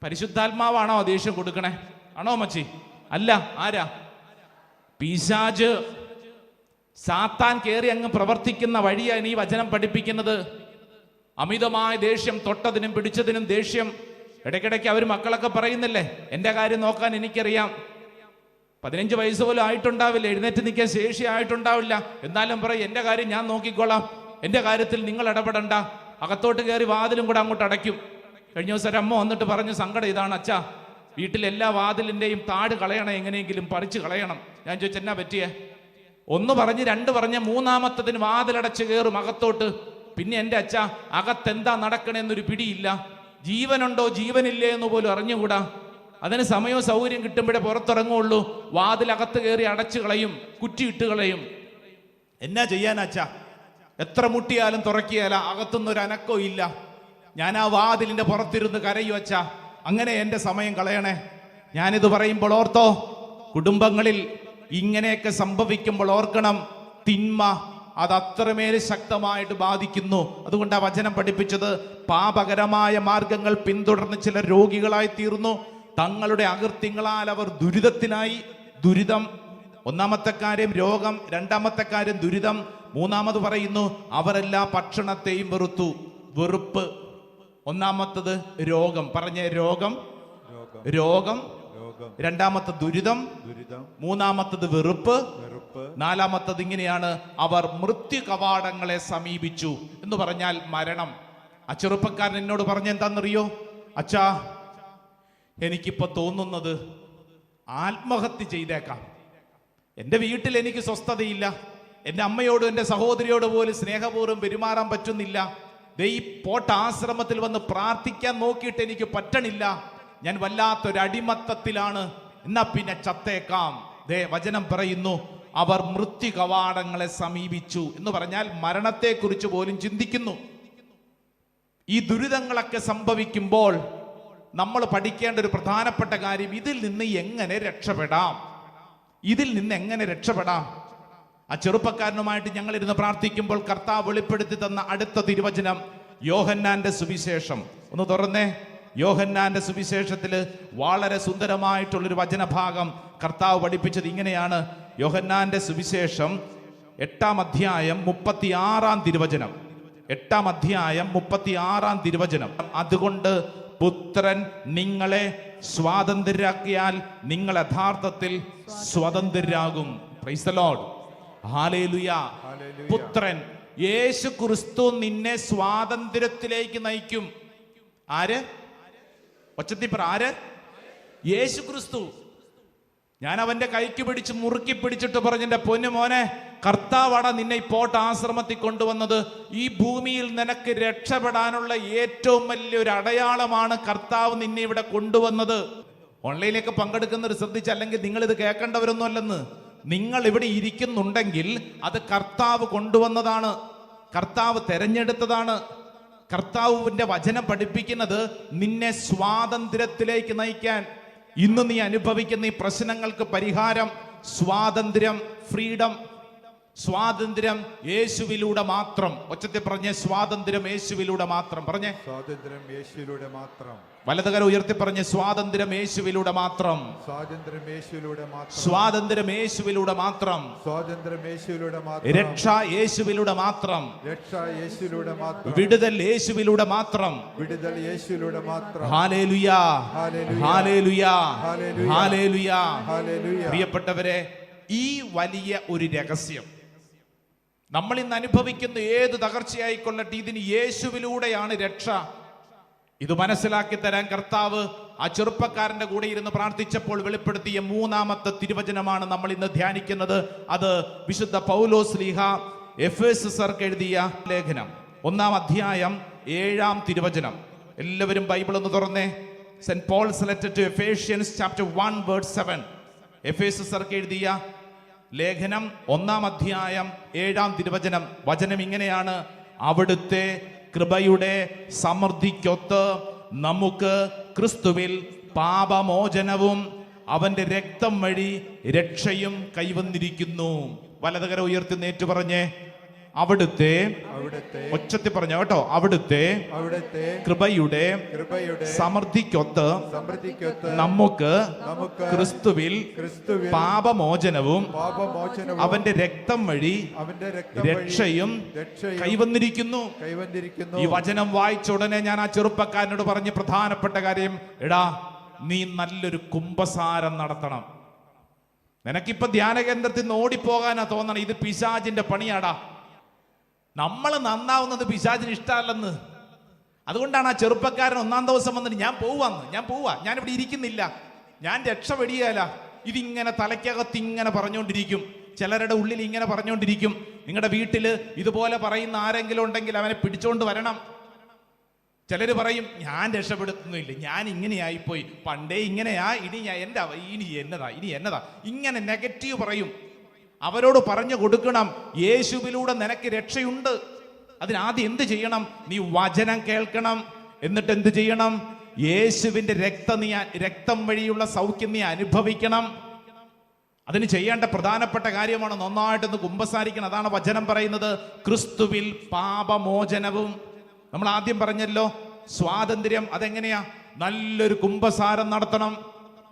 പരിശുദ്ധാത്മാവാണോ ദേഷ്യം കൊടുക്കണേ? ആണോ മച്ചി? അല്ല. ആരാ? പിശാച്, സാത്താൻ കയറി അങ്ങ് പ്രവർത്തിക്കുന്ന വഴിയാണ് ഈ വചനം പഠിപ്പിക്കുന്നത്. അമിതമായ ദേഷ്യം, തൊട്ടതിനും പിടിച്ചതിനും ദേഷ്യം. ഇടയ്ക്കിടയ്ക്ക് അവർ മക്കളൊക്കെ പറയുന്നില്ലേ, എൻ്റെ കാര്യം നോക്കാൻ എനിക്കറിയാം. 15 വയസ്സ് പോലും ആയിട്ടുണ്ടാവില്ല, എഴുന്നേറ്റ് നിൽക്കാൻ ശേഷി ആയിട്ടുണ്ടാവില്ല. എന്നാലും പറയും, എൻ്റെ കാര്യം ഞാൻ നോക്കിക്കോളാം, എൻ്റെ കാര്യത്തിൽ നിങ്ങൾ ഇടപെടണ്ട. അകത്തോട്ട് കയറി വാതിലും കൂടെ അങ്ങോട്ട് അടയ്ക്കും. കഴിഞ്ഞ ദിവസം ഒരു അമ്മ വന്നിട്ട് പറഞ്ഞ സങ്കടം ഇതാണ്: അച്ഛാ, വീട്ടിലെല്ലാ വാതിലിൻ്റെയും താട് കളയണം, എങ്ങനെയെങ്കിലും പറിച്ചു കളയണം. ഞാൻ ചോദിച്ചു, എന്നാ പറ്റിയേ? 1 പറഞ്ഞ് 2 പറഞ്ഞ് 3-ാമത്തതിന് വാതിലടച്ച് കയറും അകത്തോട്ട്. പിന്നെ എൻ്റെ അച്ഛാ, അകത്തെന്താ നടക്കണേന്നൊരു പിടിയില്ല. ജീവനുണ്ടോ ജീവനില്ലേ എന്ന് പോലും അറിഞ്ഞുകൂടാ. അതിന് സമയവും സൗകര്യം കിട്ടുമ്പോഴേ പുറത്തിറങ്ങുള്ളൂ. വാതിലകത്ത് കയറി അടച്ചു കളയും, കുറ്റിയിട്ട് കളയും. എന്നാ ചെയ്യാനാച്ചാ? എത്ര മുട്ടിയാലും തുറക്കിയാല, അകത്തുനിന്നൊരു അനക്കവും ഇല്ല. ഞാൻ ആ വാതിലിന്റെ പുറത്തിരുന്ന് കരയും അച്ഛാ. അങ്ങനെ എൻ്റെ സമയം കളയണേ. ഞാനിത് പറയുമ്പോൾ ഓർത്തോ, കുടുംബങ്ങളിൽ ഇങ്ങനെയൊക്കെ സംഭവിക്കുമ്പോൾ ഓർക്കണം, തിന്മ അത് അത്രമേൽ ശക്തമായിട്ട് ബാധിക്കുന്നു. അതുകൊണ്ട് ആ വചനം പഠിപ്പിച്ചത്, പാപകരമായ മാർഗങ്ങൾ പിന്തുടർന്ന് ചില രോഗികളായി തീർന്നു. തങ്ങളുടെ അകൃത്യങ്ങളാൽ അവർ ദുരിതത്തിനായി. ദുരിതം, ഒന്നാമത്തെ കാര്യം രോഗം, രണ്ടാമത്തെ കാര്യം ദുരിതം, മൂന്നാമത് പറയുന്നു അവരെല്ലാ ഭക്ഷണത്തെയും വെറുത്തു. വെറുപ്പ്. ഒന്നാമത്തത് രോഗം, പറഞ്ഞ രോഗം, രോഗം. രണ്ടാമത്തെ ദുരിതം, മൂന്നാമത്തത് വെറുപ്പ്, നാലാമത്തത് ഇങ്ങനെയാണ്, അവർ മൃത്യു കവാടങ്ങളെ സമീപിച്ചു എന്ന് പറഞ്ഞാൽ മരണം. ആ ചെറുപ്പക്കാരൻ എന്നോട് പറഞ്ഞെന്താണെന്നറിയോ? അച്ഛാ, എനിക്കിപ്പോ തോന്നുന്നത് ആത്മഹത്യ ചെയ്തേക്കാം. എൻ്റെ വീട്ടിൽ എനിക്ക് സ്വസ്ഥതയില്ല, എൻ്റെ അമ്മയോടും എൻ്റെ സഹോദരിയോട് പോലും സ്നേഹപൂർവ്വം പെരുമാറാൻ പറ്റുന്നില്ല. ദേ ഈ പോട്ട ആശ്രമത്തിൽ വന്ന് പ്രാർത്ഥിക്കാൻ നോക്കിയിട്ട് എനിക്ക് പറ്റണില്ല. ഞാൻ വല്ലാത്തൊരു അടിമത്തത്തിലാണ്. എന്നാ പിന്നെ ചത്തേക്കാം. ദേ വചനം പറയുന്നു, അവർ മൃത്യു കവാടങ്ങളെ സമീപിച്ചു എന്ന് പറഞ്ഞാൽ മരണത്തെക്കുറിച്ച് പോലും ചിന്തിക്കുന്നു. ഈ ദുരിതങ്ങളൊക്കെ സംഭവിക്കുമ്പോൾ നമ്മൾ പഠിക്കേണ്ട ഒരു പ്രധാനപ്പെട്ട കാര്യം, ഇതിൽ നിന്ന് എങ്ങനെ രക്ഷപ്പെടാം, ഇതിൽ നിന്ന് എങ്ങനെ രക്ഷപ്പെടാം. ആ ചെറുപ്പക്കാരനുമായിട്ട് ഞങ്ങൾ ഇരുന്ന് പ്രാർത്ഥിക്കുമ്പോൾ കർത്താവ് വെളിപ്പെടുത്തി തന്ന അടുത്ത തിരുവചനം യോഹന്നാന്റെ സുവിശേഷം. ഒന്ന് തുറന്നേ. യോഹന്നാന്റെ സുവിശേഷത്തില് വളരെ സുന്ദരമായിട്ടുള്ളൊരു വചനഭാഗം കർത്താവ് പഠിപ്പിച്ചത് ഇങ്ങനെയാണ്. യോഹന്നാന്റെ സുവിശേഷം 8-ാം അധ്യായം 36-ാം തിരുവചനം. 8-ാം അധ്യായം 36-ാം തിരുവചനം. അതുകൊണ്ട് പുത്രൻ നിങ്ങളെ സ്വാതന്ത്ര്യരാക്കിയാൽ നിങ്ങൾ യഥാർത്ഥത്തിൽ സ്വതന്ത്രരാകും. Praise the Lord. ഹല്ലേലൂയ. പുത്രൻ യേശു ക്രിസ്തു നിന്നെ സ്വാതന്ത്ര്യത്തിലേക്ക് നയിക്കും. ആര്? ഒച്ചത്തിപ്പറ, ആര്? യേശു ക്രിസ്തു. ഞാൻ അവന്റെ കൈക്ക് പിടിച്ച് മുറുക്കി പിടിച്ചിട്ട് പറഞ്ഞു, എൻ്റെ പൊന്നു മോനെ, കർത്താവാണ് നിന്നെ ഇപ്പോൾ ആശ്രമത്തിൽ കൊണ്ടുവന്നത്. ഈ ഭൂമിയിൽ നിനക്ക് രക്ഷപ്പെടാനുള്ള ഏറ്റവും വലിയൊരു അടയാളമാണ് കർത്താവ് നിന്നെ ഇവിടെ കൊണ്ടുവന്നത്. ഓൺലൈനിലേക്ക് പങ്കെടുക്കുന്നവർ ശ്രദ്ധിച്ച്, അല്ലെങ്കിൽ നിങ്ങൾ ഇത് കേൾക്കേണ്ടവരൊന്നും അല്ലെന്ന്. നിങ്ങൾ ഇവിടെ ഇരിക്കുന്നുണ്ടെങ്കിൽ അത് കർത്താവ് കൊണ്ടുവന്നതാണ്, കർത്താവ് തെരഞ്ഞെടുത്തതാണ്. കർത്താവിന്റെ വചനം പഠിപ്പിക്കുന്നത് നിന്നെ സ്വാതന്ത്ര്യത്തിലേക്ക് നയിക്കാൻ. ഇന്ന് നീ അനുഭവിക്കുന്ന ഈ പ്രശ്നങ്ങൾക്ക് പരിഹാരം സ്വാതന്ത്ര്യം, ഫ്രീഡം. സ്വാതന്ത്ര്യം യേശുവിലൂടെ മാത്രം. ഒച്ചത്തിൽ പറഞ്ഞേ, സ്വാതന്ത്ര്യം യേശുവിലൂടെ മാത്രം. പറഞ്ഞേ, സ്വാതന്ത്ര്യം യേശുവിലൂടെ മാത്രം. വലതുകര ഉയർത്തി പറഞ്ഞേ, സ്വാതന്ത്ര്യം യേശുവിലൂടെ മാത്രം. സ്വാതന്ത്ര്യം യേശുവിലൂടെ മാത്രം. സ്വാതന്ത്ര്യം യേശുവിലൂടെ മാത്രം. സ്വാതന്ത്ര്യം യേശുവിലൂടെ മാത്രം. രക്ഷ യേശുവിലൂടെ മാത്രം. രക്ഷ യേശുവിലൂടെ മാത്രം. വിടുതൽ യേശുവിലൂടെ മാത്രം. വിടുതൽ യേശുവിലൂടെ മാത്രം. Hallelujah, hallelujah, hallelujah, hallelujah, hallelujah. Hallelujah. പ്രിയപ്പെട്ടവരെ, ഈ വലിയ ഒരു രഹസ്യം നമ്മൾ ഇന്ന് അനുഭവിക്കുന്ന ഏത് തകർച്ചയായിക്കൊള്ളട്ടെ, ഇതിന് യേശുവിലൂടെയാണ് രക്ഷ. ഇത് മനസ്സിലാക്കി തരാൻ കർത്താവ് ആ ചെറുപ്പക്കാരന്റെ കൂടെ ഇരുന്ന് പ്രാർത്ഥിച്ചപ്പോൾ വെളിപ്പെടുത്തിയ മൂന്നാമത്തെ തിരുവചനമാണ് നമ്മൾ ഇന്ന് ധ്യാനിക്കുന്നത്. അത് വിശുദ്ധ പൗലോസ് ശ്ലീഹ എഫേസ്യർക്ക് എഴുതിയ ലേഖനം 1-ാം അധ്യായം 7-ാം തിരുവചനം. എല്ലാവരും ബൈബിൾ ഒന്ന് തുറന്നേ. Saint Paul's letter to Ephesians chapter 1 verse 7. എഫേസ്യർക്ക് എഴുതിയ ലേഖനം 1-ാം അധ്യായം 7-ാം തിരുവചനം. വചനം ഇങ്ങനെയാണ്: അവിടുത്തെ കൃപയുടെ സമൃദ്ധിക്കൊത്ത് നമുക്ക് ക്രിസ്തുവിൽ പാപമോചനവും അവന്റെ രക്തം വഴി രക്ഷയും കൈവന്നിരിക്കുന്നു. വലതുകര ഉയർത്തി നേറ്റു പറഞ്ഞേ, അവിടുത്തെ, ഒച്ചത്തിൽ പറഞ്ഞ കേട്ടോ, അവിടുത്തെ കൃപയുടെ സമൃദ്ധിക്കൊത്ത് നമുക്ക് ക്രിസ്തുവിൽ പാപമോചനവും അവന്റെ രക്തം വഴി രക്ഷയും കൈവന്നിരിക്കുന്നു. ഈ വചനം വായിച്ച ഉടനെ ഞാൻ ആ ചെറുപ്പക്കാരനോട് പറഞ്ഞ പ്രധാനപ്പെട്ട കാര്യം, എടാ നീ നല്ലൊരു കുമ്പസാരം നടത്തണം. നിനക്കിപ്പോ ധ്യാന കേന്ദ്രത്തിൽ നിന്ന് ഓടിപ്പോകാനാ തോന്നണം. ഇത് പിശാചിന്റെ പണിയാടാ. നമ്മൾ നന്നാവുന്നത് പിശാചിന് ഇഷ്ടമല്ലെന്ന്. അതുകൊണ്ടാണ് ആ ചെറുപ്പക്കാരൻ 1-ാം ദിവസം വന്നിട്ട് ഞാൻ പോവാ, ഞാനിവിടെ ഇരിക്കുന്നില്ല, ഞാൻ രക്ഷപ്പെടിയല്ല. ഇതിങ്ങനെ തലയ്ക്കകത്ത് ഇങ്ങനെ പറഞ്ഞുകൊണ്ടിരിക്കും. ചിലരുടെ ഉള്ളിൽ ഇങ്ങനെ പറഞ്ഞുകൊണ്ടിരിക്കും. നിങ്ങളുടെ വീട്ടിൽ ഇതുപോലെ പറയുന്ന ആരെങ്കിലും ഉണ്ടെങ്കിൽ അവനെ പിടിച്ചോണ്ട് വരണം. ചിലർ പറയും, ഞാൻ രക്ഷപ്പെടുത്തുന്നില്ല, ഞാൻ ഇങ്ങനെയായിപ്പോയി, പണ്ടേ ഇങ്ങനെയാ, ഇനി എന്നതാ, ഇങ്ങനെ നെഗറ്റീവ് പറയും. അവരോട് പറഞ്ഞു കൊടുക്കണം, യേശുവിലൂടെ നിനക്ക് രക്ഷയുണ്ട്. അതിനാദ്യം എന്ത് ചെയ്യണം? നീ വചനം കേൾക്കണം. എന്നിട്ട് എന്ത് ചെയ്യണം? യേശുവിന്റെ രക്തം വഴിയുള്ള സൗഖ്യം നീ അനുഭവിക്കണം. അതിന് ചെയ്യേണ്ട പ്രധാനപ്പെട്ട കാര്യമാണ് നന്നായിട്ടൊന്ന് കുമ്പസാരിക്കണം. അതാണ് വചനം പറയുന്നത്, ക്രിസ്തുവിൽ പാപമോചനവും. നമ്മൾ ആദ്യം പറഞ്ഞല്ലോ, സ്വാതന്ത്ര്യം. അതെങ്ങനെയാ? നല്ലൊരു കുംഭസാരം നടത്തണം.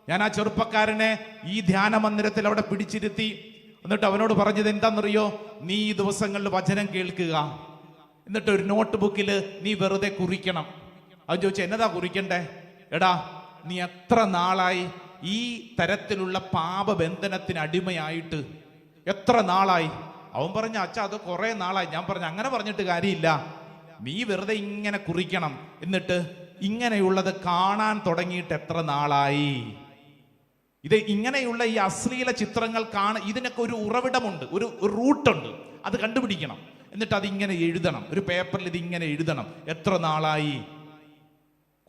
ഞാൻ ആ ചെറുപ്പക്കാരനെ ഈ ധ്യാന മന്ദിരത്തിൽ അവിടെ പിടിച്ചിരുത്തി. എന്നിട്ട് അവനോട് പറഞ്ഞത് എന്താണെന്നറിയോ? നീ ഈ ദിവസങ്ങളിൽ വചനം കേൾക്കുക, എന്നിട്ട് ഒരു നോട്ട് ബുക്കിൽ നീ വെറുതെ കുറിക്കണം. അവൻ ചോദിച്ചു, എന്നതാ കുറിക്കണ്ടേ? എടാ, നീ എത്ര നാളായി ഈ തരത്തിലുള്ള പാപബന്ധനത്തിന് അടിമയായിട്ട്? എത്ര നാളായി? അവൻ പറഞ്ഞു, അച്ഛാ അത് കുറെ നാളായി. ഞാൻ പറഞ്ഞു, അങ്ങനെ പറഞ്ഞിട്ട് കാര്യമില്ല, നീ വെറുതെ ഇങ്ങനെ കുറിക്കണം. എന്നിട്ട് ഇങ്ങനെയുള്ളത് കാണാൻ തുടങ്ങിയിട്ട് എത്ര നാളായി? ഇത് ഇങ്ങനെയുള്ള ഈ അശ്ലീല ചിത്രങ്ങൾ ഇതിനൊക്കെ ഒരു ഉറവിടമുണ്ട്, ഒരു റൂട്ടുണ്ട്, അത് കണ്ടുപിടിക്കണം. എന്നിട്ട് അതിങ്ങനെ എഴുതണം, ഒരു പേപ്പറിൽ ഇതിങ്ങനെ എഴുതണം. എത്ര നാളായി?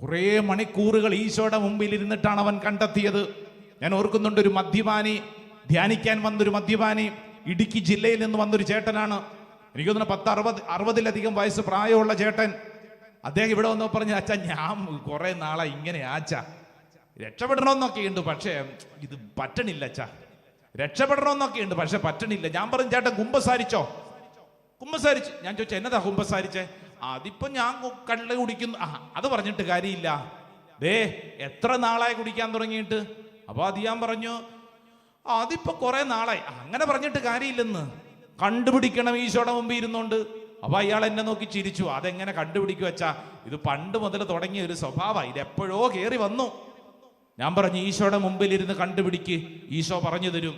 കുറേ മണിക്കൂറുകൾ ഈശോയുടെ മുമ്പിൽ ഇരുന്നിട്ടാണ് അവൻ കണ്ടെത്തിയത്. ഞാൻ ഓർക്കുന്നുണ്ട്, ഒരു മദ്യപാനി, ധ്യാനിക്കാൻ വന്നൊരു മദ്യപാനി, ഇടുക്കി ജില്ലയിൽ നിന്ന് വന്നൊരു ചേട്ടനാണ്. എനിക്ക് തോന്നുന്നു 60-60 വയസ്സ് പ്രായമുള്ള ചേട്ടൻ. അദ്ദേഹം ഇവിടെ വന്ന് പറഞ്ഞു, അച്ഛാ ഞാൻ കുറെ നാളായി ഇങ്ങനെ ആച്ചാ, രക്ഷപ്പെടണമെന്നൊക്കെ ഉണ്ട്, പക്ഷേ ഇത് പറ്റണില്ല അച്ഛാ, രക്ഷപ്പെടണമെന്നൊക്കെ ഉണ്ട്, പക്ഷെ പറ്റണില്ല. ഞാൻ പറഞ്ഞു, ചേട്ടൻ കുമ്പസാരിച്ചോ? കുമ്പസാരിച്ചു. ഞാൻ ചോദിച്ചു, എന്നതാ കുമ്പസാരിച്ചേ? അതിപ്പോ ഞാൻ കള്ള് കുടിക്കുന്നു. അത് പറഞ്ഞിട്ട് കാര്യമില്ല, എത്ര നാളായി കുടിക്കാൻ തുടങ്ങിയിട്ട്? അപ്പൊ അത് ഞാൻ പറഞ്ഞു, അതിപ്പോ കുറെ നാളായി. അങ്ങനെ പറഞ്ഞിട്ട് കാര്യമില്ലെന്ന്, കണ്ടുപിടിക്കണം ഈശോയുടെ മുമ്പിൽ ഇരുന്നോണ്ട്. അപ്പൊ അയാൾ എന്നെ നോക്കി ചിരിച്ചു. അതെങ്ങനെ കണ്ടുപിടിക്കുക വെച്ചാ, ഇത് പണ്ട് മുതൽ തുടങ്ങിയ ഒരു സ്വഭാവം, ഇത് എപ്പോഴോ കയറി വന്നു. ഞാൻ പറഞ്ഞു, ഈശോയുടെ മുമ്പിൽ ഇരുന്ന് കണ്ടുപിടിക്ക്, ഈശോ പറഞ്ഞു തരും.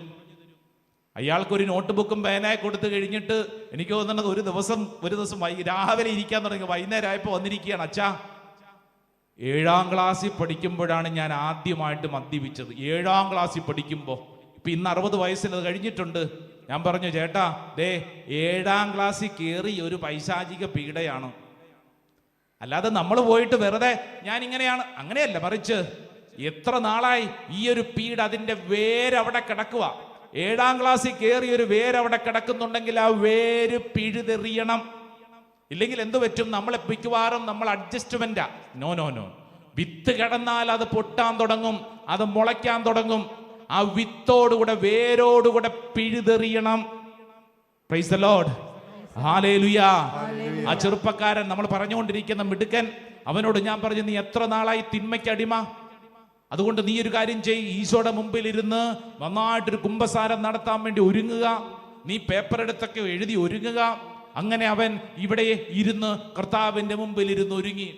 അയാൾക്കൊരു നോട്ട് ബുക്കും പേനായി കൊടുത്തു കഴിഞ്ഞിട്ട് എനിക്ക് തോന്നുന്നത് ഒരു ദിവസം രാവിലെ ഇരിക്കാൻ തുടങ്ങി, വൈകുന്നേരം ആയപ്പോൾ വന്നിരിക്കുകയാണ്, അച്ഛാ 7ാം ക്ലാസ്സിൽ പഠിക്കുമ്പോഴാണ് ഞാൻ ആദ്യമായിട്ട് മദ്യപിച്ചത്. 7ാം ക്ലാസ്സിൽ പഠിക്കുമ്പോൾ. ഇപ്പൊ ഇന്ന് 60 വയസ്സിൽ അത് കഴിഞ്ഞിട്ടുണ്ട്. ഞാൻ പറഞ്ഞു, ചേട്ടാ 7ാം ക്ലാസ്സിൽ കയറി ഒരു പൈശാചിക പീഡയാണ്. അല്ലാതെ നമ്മൾ പോയിട്ട് വെറുതെ ഞാൻ ഇങ്ങനെയാണ്, അങ്ങനെയല്ല. മറിച്ച് എത്ര നാളായി ഈ ഒരു പീഡ, അതിന്റെ വേരവിടെ കിടക്കുക. 7ാം ക്ലാസ്സിൽ കയറി ഒരു വേരവിടെ കിടക്കുന്നുണ്ടെങ്കിൽ ആ വേര് പിഴുതെറിയണം. ഇല്ലെങ്കിൽ എന്ത് പറ്റും? നമ്മളെ മിക്കവാറും നമ്മൾ അഡ്ജസ്റ്റ്മെന്റാ. നോ, വിത്ത് കിടന്നാൽ അത് പൊട്ടാൻ തുടങ്ങും, അത് മുളയ്ക്കാൻ തുടങ്ങും. ആ വിത്തോടുകൂടെ, വേരോടുകൂടെ പിഴുതെറിയണം. Praise the Lord, hallelujah. ആ ചെറുപ്പക്കാരൻ, നമ്മൾ പറഞ്ഞുകൊണ്ടിരിക്കുന്ന മിടുക്കൻ, അവനോട് ഞാൻ പറഞ്ഞു, നീ എത്ര നാളായി തിന്മയ്ക്ക് അടിമ? അതുകൊണ്ട് നീ ഒരു കാര്യം ചെയ്യ്, ഈശോയുടെ മുമ്പിൽ ഇരുന്ന് നന്നായിട്ടൊരു കുമ്പസാരം നടത്താൻ വേണ്ടി ഒരുങ്ങുക. നീ പേപ്പർ എടുത്തൊക്കെ എഴുതി ഒരുങ്ങുക. അങ്ങനെ അവൻ ഇവിടെ ഇരുന്ന് കർത്താവിന്റെ മുമ്പിൽ ഇരുന്ന് ഒരുങ്ങി.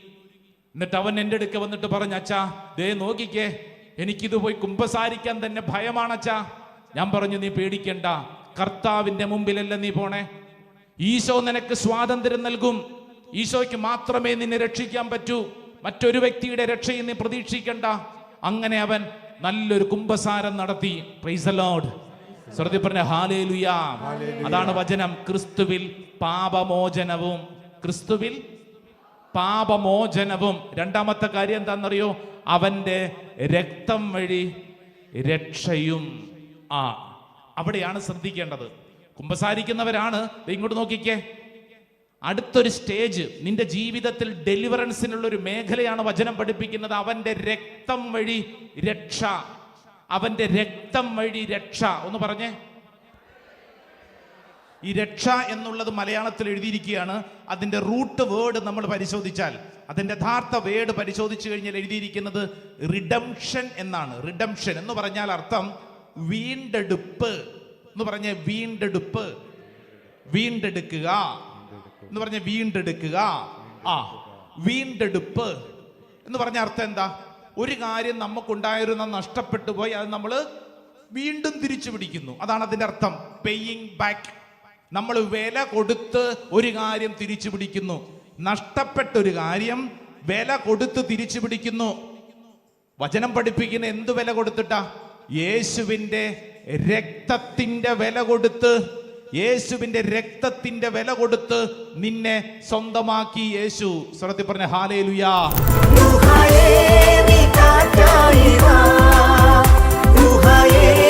എന്നിട്ട് അവൻ എൻ്റെ അടുക്ക വന്നിട്ട് പറഞ്ഞു, അച്ഛാ നോക്കിക്കേ, എനിക്കിത് പോയി കുമ്പസാരിക്കാൻ തന്നെ ഭയമാണച്ചാ. ഞാൻ പറഞ്ഞു, നീ പേടിക്കണ്ട, കർത്താവിന്റെ മുമ്പിലല്ല നീ പോണേ. ഈശോ നിനക്ക് സ്വാതന്ത്ര്യം നൽകും. ഈശോയ്ക്ക് മാത്രമേ നിന്നെ രക്ഷിക്കാൻ പറ്റൂ, മറ്റൊരു വ്യക്തിയുടെ രക്ഷയും നീ പ്രതീക്ഷിക്കണ്ട. അങ്ങനെ അവൻ നല്ലൊരു കുമ്പസാരം നടത്തി. Price the Lord. ശ്രദ്ധ പറഞ്ഞ ഹല്ലേലൂയ. അതാണ് വചനം. ക്രിസ്തുവിൽ പാപമോചനവും, ക്രിസ്തുവിൽ പാപമോചനവും. രണ്ടാമത്തെ കാര്യം എന്താണെന്നറിയോ? അവന്റെ രക്തം വഴി രക്ഷയും. അവിടെയാണ് ശ്രദ്ധിക്കേണ്ടത്. കുമ്പസാരിക്കുന്നവരാണ്. ഇങ്ങോട്ട് നോക്കിക്കേ, അടുത്തൊരു സ്റ്റേജ് നിന്റെ ജീവിതത്തിൽ ഡെലിവറൻസിനുള്ള ഒരു മേഖലയാണ് വചനം പഠിപ്പിക്കുന്നത്. അവന്റെ രക്തം വഴി രക്ഷ, അവന്റെ രക്തം വഴി രക്ഷ. ഒന്ന് പറഞ്ഞേ. ഈ രക്ഷ എന്നുള്ളത് മലയാളത്തിൽ എഴുതിയിരിക്കുകയാണ്. അതിന്റെ റൂട്ട് വേർഡ് നമ്മൾ പരിശോധിച്ചാൽ, അതിന്റെ യഥാർത്ഥ വേർഡ് പരിശോധിച്ചു കഴിഞ്ഞാൽ എഴുതിയിരിക്കുന്നത് റിഡംഷൻ എന്നാണ്. റിഡംഷൻ എന്ന് പറഞ്ഞാൽ അർത്ഥം വീണ്ടെടുപ്പ് എന്ന് പറഞ്ഞ, വീണ്ടെടുപ്പ്, വീണ്ടെടുക്കുക എന്ന് പറഞ്ഞ, വീണ്ടെടുക്കുക. വീണ്ടെടുപ്പ് എന്ന് പറഞ്ഞ അർത്ഥം എന്താ? ഒരു കാര്യം നമുക്കുണ്ടായിരുന്ന നഷ്ടപ്പെട്ടു പോയി, അത് നമ്മൾ വീണ്ടും തിരിച്ചു പിടിക്കുന്നു. അതാണ് അതിന്റെ അർത്ഥം. Paying back. നമ്മൾ വില കൊടുത്ത് ഒരു കാര്യം തിരിച്ചു പിടിക്കുന്നു. നഷ്ടപ്പെട്ട ഒരു കാര്യം വില കൊടുത്ത് തിരിച്ചു പിടിക്കുന്നു. വചനം പഠിപ്പിക്കുന്ന എന്ത് വില കൊടുത്തിട്ടാ? യേശുവിന്റെ രക്തത്തിന്റെ വില കൊടുത്ത്, യേശുവിന്റെ രക്തത്തിന്റെ വില കൊടുത്ത് നിന്നെ സ്വന്തമാക്കി യേശു. സ്വരത്തിൽ പറഞ്ഞ ഹല്ലേലൂയാ. Ruhaye mikataiwa, Ruhaye